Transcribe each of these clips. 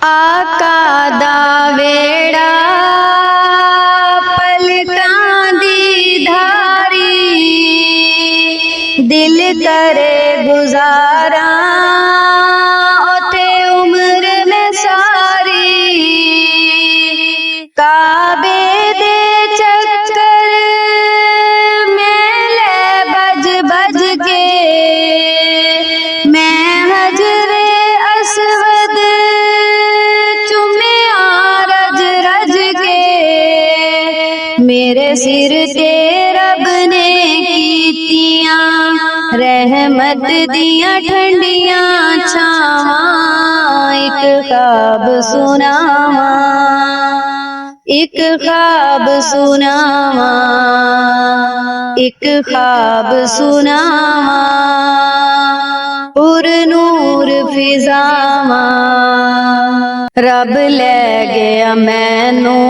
आका दा वेड़ा पलकां दी धारी, दिल करे गुजारा ओते उम्र में सारी। काबे दे चक्कर में ले बज बज के, मैं हजरे असवद चुमिया रज रज के। मेरे सिर ते रब ने कीतियां रहमत दियां ठंडियां छावां। एक ख्वाब सुनावां, एक ख्वाब सुनावां, एक ख्वाब सुनावां, पुर नूर फिजावां। रब ले गया मैनू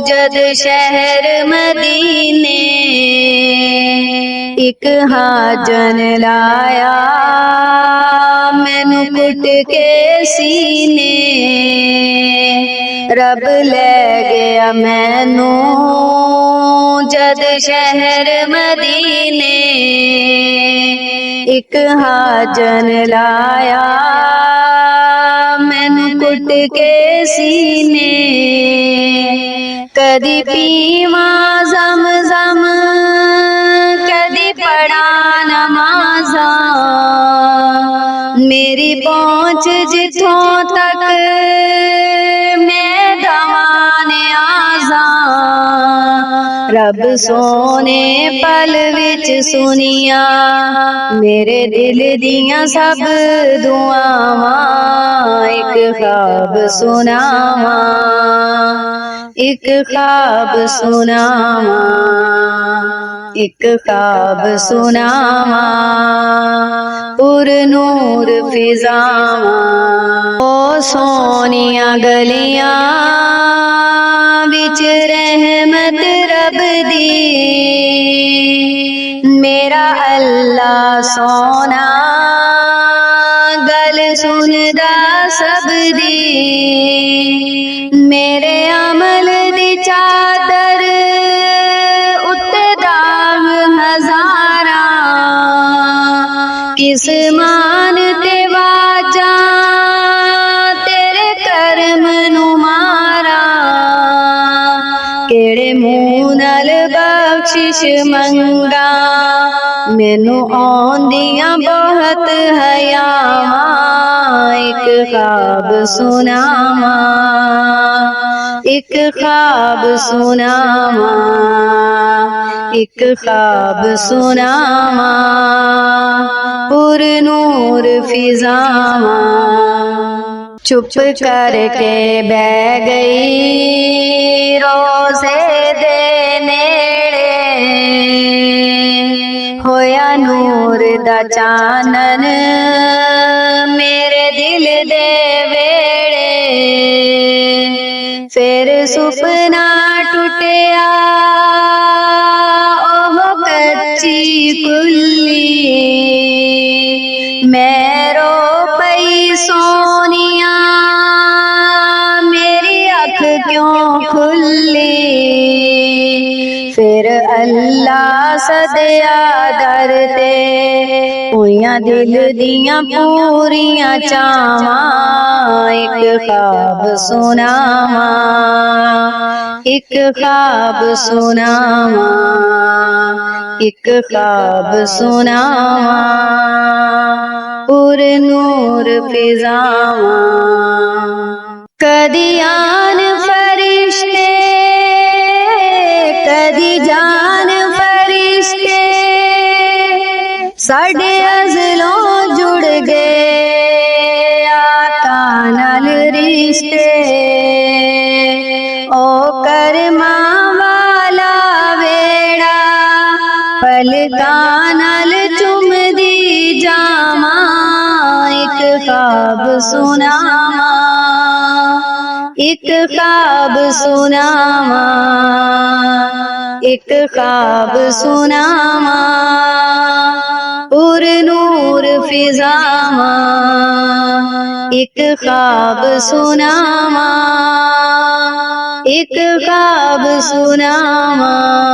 जद शहर मदीने, एक हाजन लाया मैनू कुट के सीने। रब ले गया मैनू जद शहर मदीने, एक हाजन लाया मैनू कुट के सीने। कदी पीवा जम जम, कदी पढ़ा नमाज़ा, मेरी पहुंच जिथों तक मैं दवाने आजा। रब सोने पल विच सुनिया मेरे दिल दियां सब दुआवां। एक ख्वाब सुनावां, एक ख्वाब सुनावां, एक ख्वाब सुनावां, पुर नूर फिजावां। ओ सोनिया गलियां विच रहमत रब दी, मेरा अल्लाह सोना गल सुनदा सब दी। मेरे अमल दी चादर उत्ते दाग हजारा, किस मान ते वाजा तेरे कर्म नू मारा। केड़े मुंह नाल बख्शिश मंगा, मैनू आउंदियां बहुत हयावां। एक ख्वाब सुनावां, एक ख्वाब सुनावां, एक ख्वाब सुनावां, पुर नूर फिजावां। चुप करके बह गई रोज़े दे नेड़े, होया नूर दा चानन मेरे दिल दे वेड़े। फिर सुपना टुटिया ओह कच्ची कुल्ली, मैं रो पई सोनिया मेरी अख क्यों खुली। फिर अल्लाह सदया दर ते होइयां दिल दियां पूरियां चावां। एक ख्वाब सुनावां, एक ख्वाब सुनावां, एक ख्वाब सुनावां, पुर नूर फिजावां। कदी आन फरिश्ते कदी जान फरिश्ते, साडे अज़लों जुड़ गए आका नाल रिश्ते। ओ करमां वाला वेड़ा पलकां नाल चुमदी जावां। एक ख्वाब सुनावां, एक ख्वाब सुनावां, एक ख्वाब सुनावां, पुर नूर फिजावां। ਇੱਕ ख्वाब सुनावा, एक ख्वाब सुनावा।